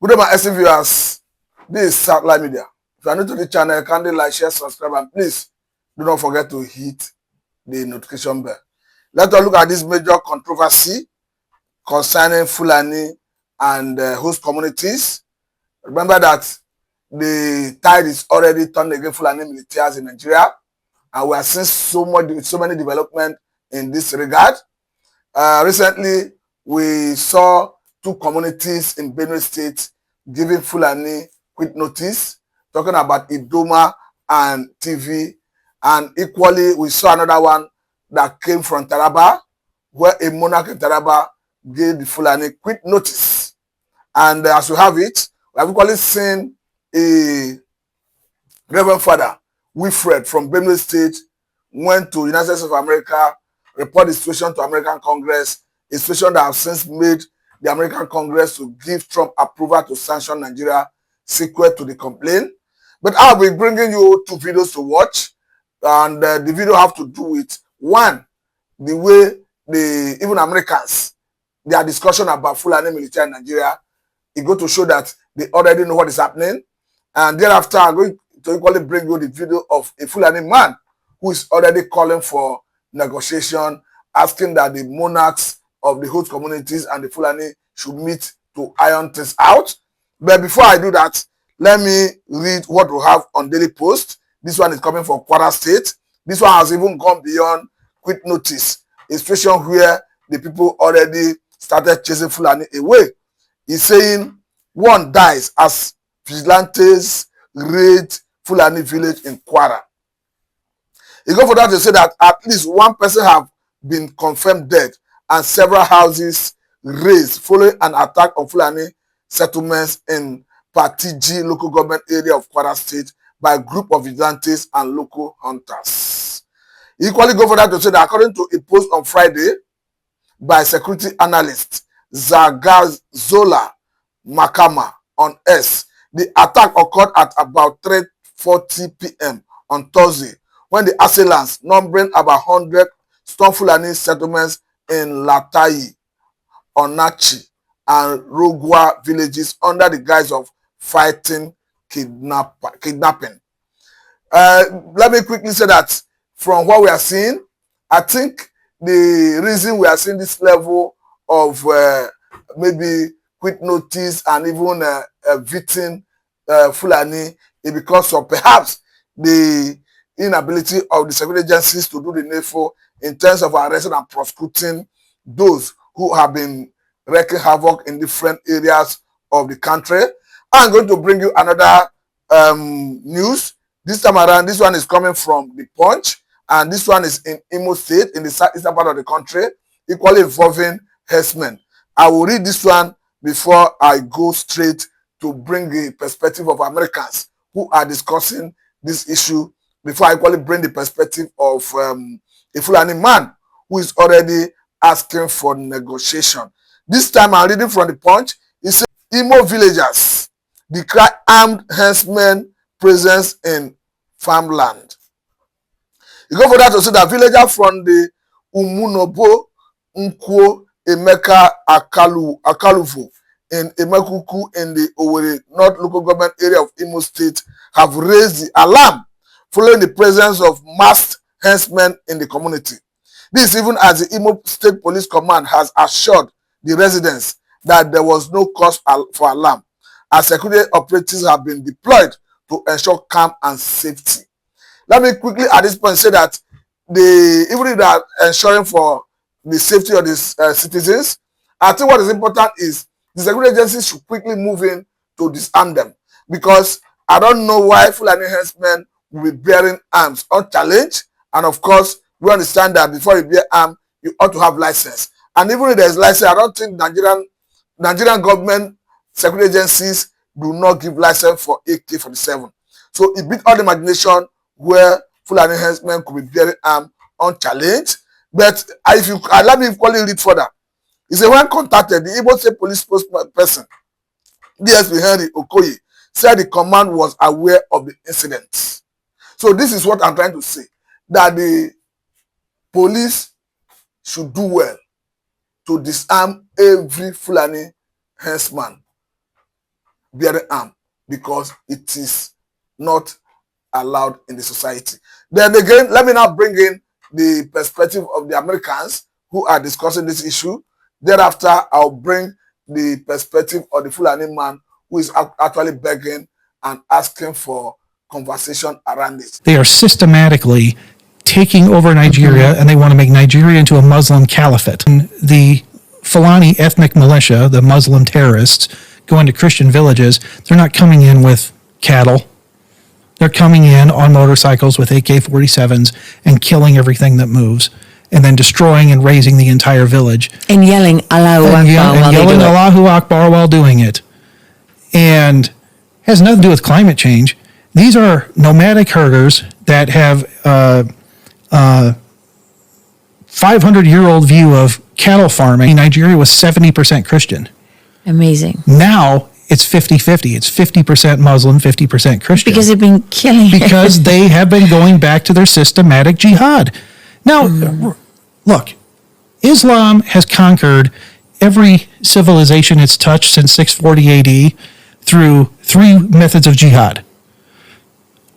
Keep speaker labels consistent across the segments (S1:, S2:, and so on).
S1: Good day, my SC viewers. This is Satellite Media. If you are new to the channel, kindly like, share, subscribe, and please do not forget to hit the notification bell. Let us look at this major controversy concerning Fulani and host communities. Remember that the tide is already turned against Fulani militias in Nigeria, and we are seeing so many development in this regard. Recently, we saw two communities in Benue State giving Fulani quit notice, talking about Idoma and TV. And equally, we saw another one that came from Taraba, where a monarch in Taraba gave the Fulani quit notice. And as you have it, we have equally seen a Reverend Father Wilfred from Benue State went to United States of America, report the situation to American Congress, a situation that has since made the American Congress to give Trump approval to sanction Nigeria sequel to the complaint. But I'll be bringing you two videos to watch, and the video have to do with, one, the way even Americans, their discussion about Fulani military in Nigeria, it go to show that they already know what is happening. And thereafter, I'm going to equally bring you the video of a Fulani man who is already calling for negotiation, asking that the monarchs of the host communities and the Fulani should meet to iron things out. But before I do that, let me read what we have on Daily Post. This one is coming from Kwara State. This one has even gone beyond quit notice, a situation where the people already started chasing Fulani away. He's saying one dies as vigilantes raid Fulani village in Kwara. He go for that to say that at least one person have been confirmed dead and several houses razed following an attack on Fulani settlements in Patiji local government area of Kwara State by a group of vigilantes and local hunters. He equally go for that to say that according to a post on Friday by security analyst Zagazola Makama on S, the attack occurred at about 3:40 p.m. on Thursday when the assailants, numbering about 100, stormed Fulani settlements in Latai, Onachi, and Rogwa villages under the guise of fighting kidnapping. Let me quickly say that from what we are seeing, I think the reason we are seeing this level of maybe quit notice and even eviting Fulani is because of perhaps the inability of the security agencies to do the needful in terms of arresting and prosecuting those who have been wreaking havoc in different areas of the country. I'm going to bring you another news. This time around, this one is coming from The Punch, and this one is in Imo State, in the southeastern part of the country, equally involving herdsmen. I will read this one before I go straight to bring the perspective of Americans who are discussing this issue, before I equally bring the perspective of a Fulani man who is already asking for negotiation. This time I'm reading from The Punch. It says, Imo villagers decry armed herdsmen presence in farmland. You go for that to say that villagers from the Umunobo, Nkwo, Emeka, Akaluvo, in Emekuku in the Owerri North local government area of Imo State have raised the alarm following the presence of masked herdsmen in the community. This even as the Imo State Police Command has assured the residents that there was no cause for alarm, as security operatives have been deployed to ensure calm and safety. Let me quickly at this point say that even if they are ensuring for the safety of the citizens, I think what is important is the security agencies should quickly move in to disarm them, because I don't know why Fulani herdsmen will be bearing arms unchallenged. And of course, we understand that before you bear arms, you ought to have license. And even if there's license, I don't think Nigerian government security agencies do not give license for AK-47. So it beat all the imagination where Fulani herdsmen could be bearing arms unchallenged. But if you let me equally read further. He said when contacted, the Imo State Police spokesperson, DSP Henry Okoye, said the command was aware of the incident. So this is what I'm trying to say, that the police should do well to disarm every Fulani herdsman bearing arm because it is not allowed in the society. Then again, let me now bring in the perspective of the Americans who are discussing this issue. Thereafter, I'll bring the perspective of the Fulani man who is actually begging and asking for conversation around it.
S2: They are systematically taking over Nigeria, and they want to make Nigeria into a Muslim caliphate. And the Fulani ethnic militia, the Muslim terrorists, go into Christian villages. They're not coming in with cattle. They're coming in on motorcycles with AK-47s and killing everything that moves, and then destroying and razing the entire village.
S3: And yelling Allahu Akbar
S2: and yelling Allahu Akbar while doing it. And has nothing to do with climate change. These are nomadic herders that have 500-year-old view of cattle farming. Nigeria was 70% Christian.
S3: Amazing.
S2: Now it's 50-50. It's 50% Muslim, 50% Christian.
S3: Because they've been killing.
S2: Because they have been going back to their systematic jihad. Now, look, Islam has conquered every civilization it's touched since 640 AD through three methods of jihad.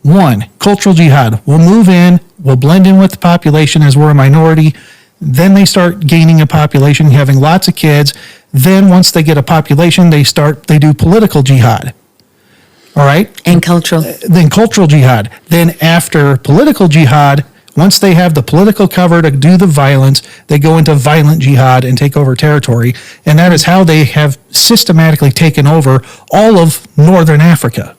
S2: One, cultural jihad. We'll move in, we'll blend in with the population as we're a minority. Then they start gaining a population, having lots of kids. Then once they get a population, they do political jihad. All right?
S3: And cultural.
S2: Then cultural jihad. Then after political jihad, once they have the political cover to do the violence, they go into violent jihad and take over territory. And that is how they have systematically taken over all of northern Africa.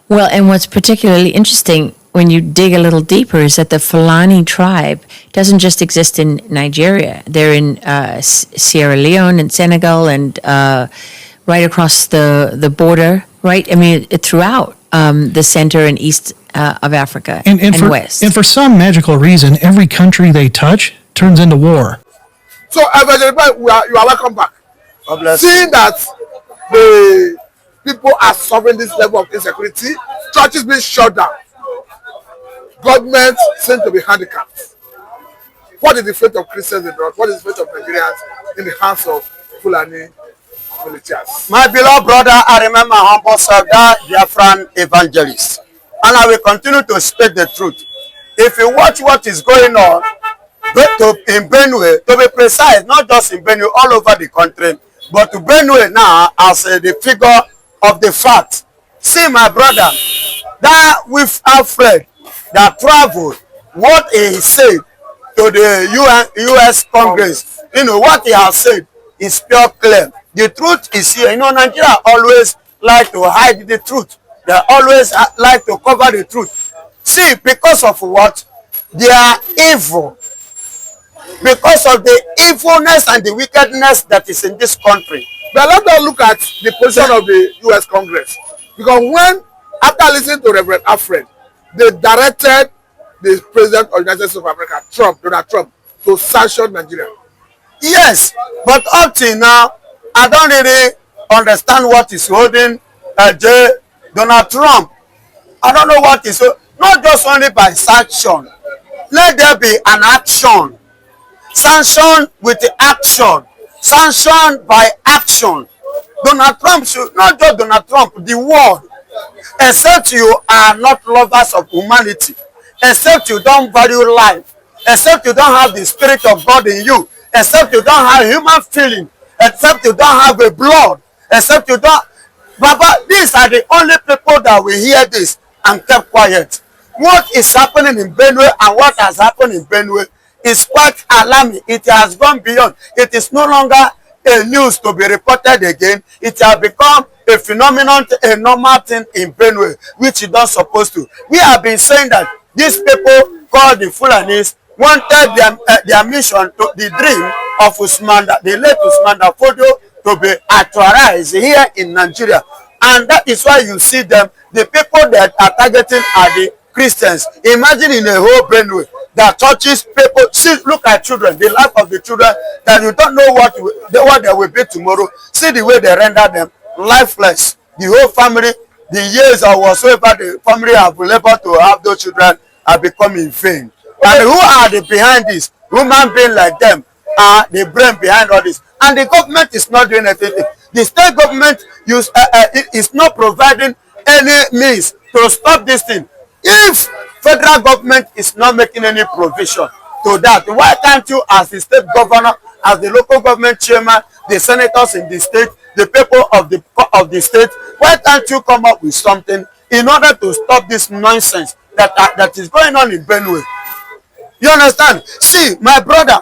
S3: Well, and what's particularly interesting when you dig a little deeper is that the Fulani tribe doesn't just exist in Nigeria. They're in Sierra Leone and Senegal and right across the border, right? I mean, throughout the center and east of Africa and west.
S2: And for some magical reason, every country they touch turns into war.
S1: So, you are welcome back. Seeing that the people are suffering this level of insecurity, churches being shut down, government seem to be handicapped. What is the fate of Christians in the north? What is the fate of Nigerians in the hands of Fulani militias?
S4: My beloved brother, I remember humble self, that Biafran evangelist. And I will continue to speak the truth. If you watch what is going on in Benue, to be precise, not just in Benue, all over the country, but to Benue now as the figure of the fact. See, my brother, that with Alfred that traveled, what he said to the U.S. Congress, you know, what he has said is pure clear. The truth is here. You know, Nigeria always like to hide the truth. They always like to cover the truth. See, because of what? They are evil. Because of the evilness and the wickedness that is in this country.
S1: But let us look at the position of the U.S. Congress. Because when, after listening to Reverend Alfred, they directed the President of the United States of America, Donald Trump, to sanction Nigeria.
S4: Yes, but up till now, I don't really understand what is holding Donald Trump. I don't know what is, not just only by sanction. Let there be an action. Sanction with the action. Sanction by action. Donald Trump should, not just Donald Trump, the world. Except you are not lovers of humanity. Except you don't value life. Except you don't have the Spirit of God in you. Except you don't have human feeling. Except you don't have a blood. Except you don't. Baba, these are the only people that will hear this and keep quiet. What is happening in Benue and what has happened in Benue is quite alarming. It has gone beyond. It is no longer a news to be reported again. It has become a phenomenon, a normal thing in Benue, which is not supposed to. We have been saying that these people called the Fulanis wanted their mission, to the dream of Usman, the late Usman Fodio, to be actualized here in Nigeria. And that is why you see them, the people that are targeting are the Christians. Imagine in a whole Benue that churches, people, see, look at children, the life of the children, that you don't know what they will be tomorrow. See the way they render them lifeless. The whole family, the years or whatsoever the family have labored to have those children are becoming vain. And who are the behind this? Human being like them are the brain behind all this. And the government is not doing anything. The state government is not providing any means to stop this thing. If federal government is not making any provision to that, why can't you, as the state governor, as the local government chairman, the senators in the state, the people of the state, why can't you come up with something in order to stop this nonsense that is going on in Benue? You understand? See, my brother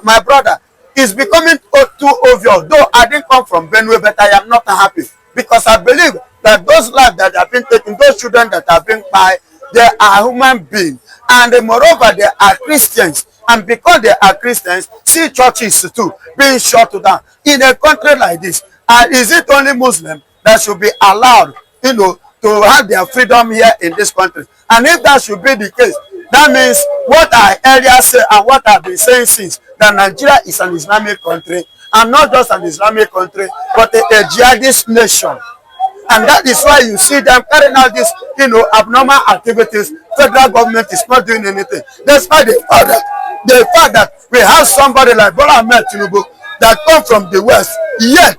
S4: is becoming too obvious. Though I didn't come from Benue, but I am not happy because I believe that those lives that have been taken, those children that have been by, they are human beings, and moreover, they are Christians. And because they are Christians, see churches too being shut down in a country like this. And is it only Muslims that should be allowed, to have their freedom here in this country? And if that should be the case, that means what I earlier said and what I've been saying since, that Nigeria is an Islamic country, and not just an Islamic country, but a jihadist nation. And that is why you see them carrying out this, abnormal activities. Federal government is not doing anything. Despite the fact that we have somebody like Bola Ahmed Tinubu that come from the West, yet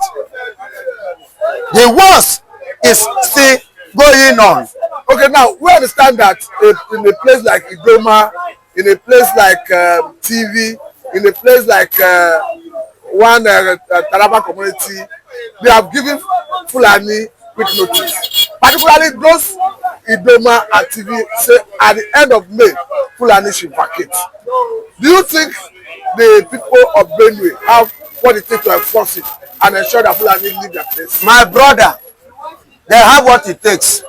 S4: the worst is still going on.
S1: Okay, now we understand that in a place like Idoma, in a place like TV, in a place like Taraba community, they have given Fulani quick notice. Particularly those Idoma and TV say at the end of May, Fulani should vacate. Do you think the people of Benue have what it takes to enforce it and ensure that Fulani leave their place?
S4: My brother, they have what it takes.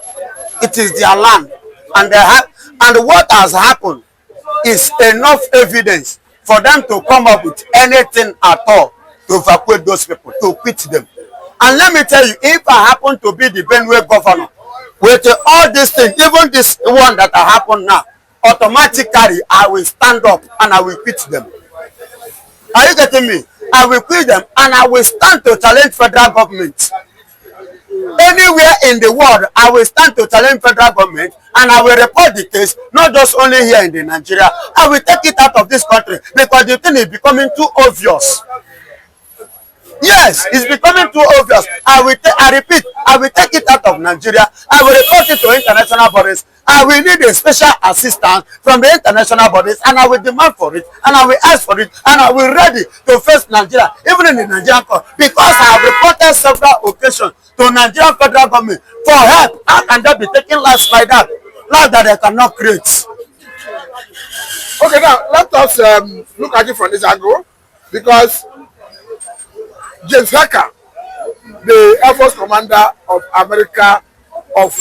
S4: It is their land, and what has happened is enough evidence for them to come up with anything at all to evacuate those people, to quit them. And let me tell you, if I happen to be the Benue governor, with all these things, even this one that happened now, automatically I will stand up and I will quit them. Are you getting me? I will quit them and I will stand to challenge federal government. Anywhere in the world, I will stand to challenge federal government and I will report the case, not just only here in the Nigeria. I will take it out of this country because the thing is becoming too obvious. Yes, it's becoming too obvious. I repeat, I will take it out of Nigeria. I will report it to international bodies. I will need a special assistance from the international bodies and I will demand for it and I will ask for it and I will ready to face Nigeria, even in the Nigerian court, because I have reported several occasions to Nigerian federal government for help. How can they be taking lives like that? Lives that they cannot create.
S1: Okay, now let us look at it from this angle, because James Hacker, the Air Force commander of America, of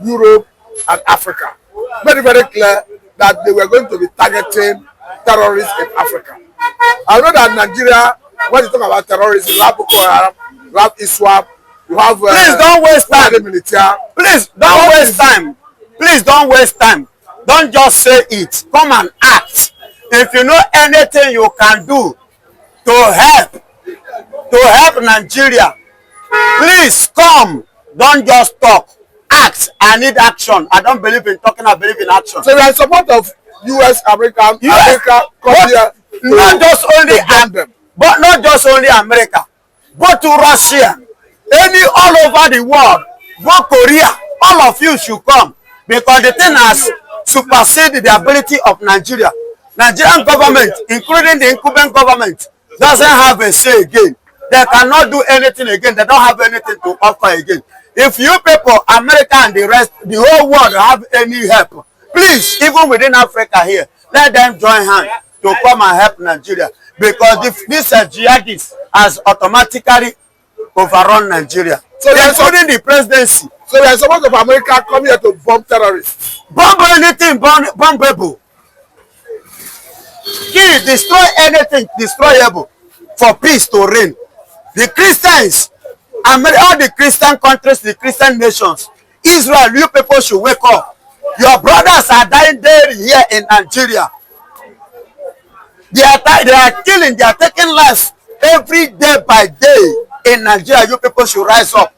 S1: Europe and Africa, very, very clear that they were going to be targeting terrorists in Africa. I know that Nigeria, when you talk about terrorism, you have Boko Haram, you have ISWAP, you have
S4: please don't waste time. Please don't waste time. Please don't waste time. Don't just say it. Come and act. If you know anything you can do to help Nigeria, please come. Don't just talk. Act. I need action. I don't believe in talking. I believe in action.
S1: So you are in support of US, America,
S4: not just only but not just only America. Go to Russia, all over the world. Go Korea. All of you should come because the thing has superseded the ability of Nigeria. Nigerian government, including the incumbent government, doesn't have a say again. They cannot do anything again. They don't have anything to offer again. If you people, America and the rest, the whole world have any help, please, even within Africa here, let them join hands to come and help Nigeria. Because if this jihadist has automatically overrun Nigeria, so including the presidency.
S1: So we are support of America come here to bomb terrorists.
S4: Bomb anything, bombable. Kill, destroy anything destroyable for peace to reign. The Christians, all the Christian countries, the Christian nations, Israel, you people should wake up. Your brothers are dying there here in Nigeria. They are killing, they are taking lives every day by day in Nigeria. You people should rise up.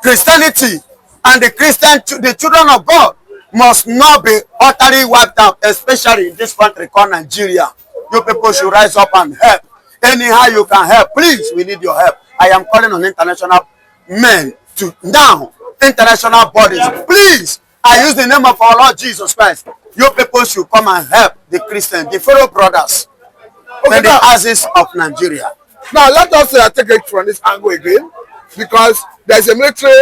S4: Christianity and the children of God must not be utterly wiped out, especially in this country called Nigeria. You people should rise up and help. Anyhow you can help, please, we need your help. I am calling on international men to now, international bodies, please, I use the name of our Lord Jesus Christ. You people should come and help the Christians, the fellow brothers, in the houses of Nigeria.
S1: Now let us take it from this angle again, because there's a military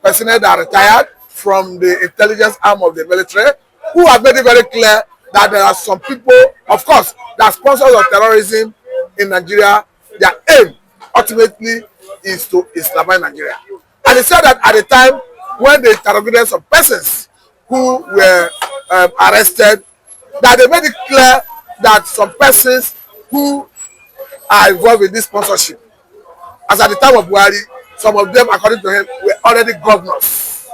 S1: personnel that retired from the intelligence arm of the military who have made it very clear that there are some people, of course, that sponsors of terrorism in Nigeria. Their aim ultimately is to Islamize Nigeria. And he said that at the time when they interrogated some persons who were arrested, that they made it clear that some persons who are involved in this sponsorship, as at the time of Buhari, some of them, according to him, were already governors.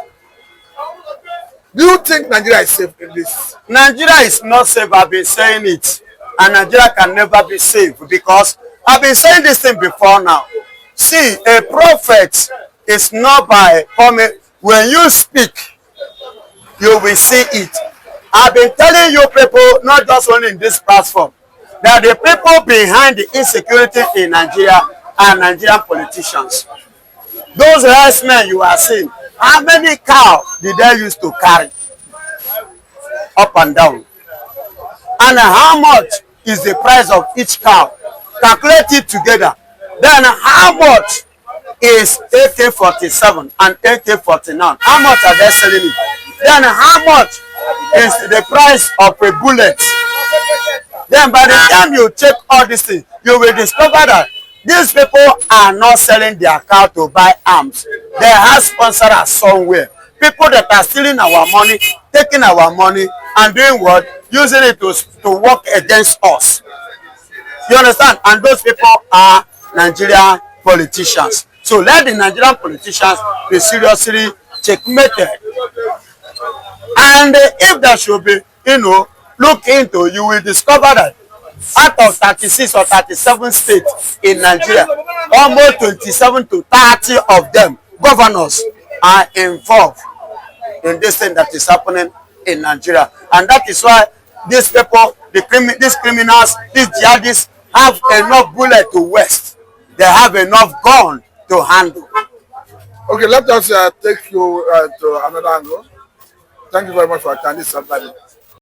S1: Do you think Nigeria is safe in this?
S4: Nigeria is not safe. I've been saying it. And Nigeria can never be safe, because I've been saying this thing before now. See, a prophet is not by coming. When you speak, you will see it. I've been telling you people, not just only in this platform, that the people behind the insecurity in Nigeria are Nigerian politicians. Those herdsmen you are seeing, how many cows did they used to carry up and down? And how much is the price of each cow? Calculate it together. Then how much is AK-47 and AK-49? How much are they selling it? Then how much is the price of a bullet? Then by the time you check all these things, you will discover that these people are not selling their cow to buy arms. They have sponsors somewhere. People that are stealing our money, taking our money, and doing what? Using it to work against us. You understand? And those people are Nigerian politicians. So let the Nigerian politicians be seriously checkmated. And if there should be, look into, you will discover that out of 36 or 37 states in Nigeria, almost 27 to 30 of them, governors, are involved in this thing that is happening in Nigeria. And that is why these people, these criminals, these jihadists have enough bullet to waste. They have enough gun to handle.
S1: Okay, let us take you to another angle. Thank you very much for attending.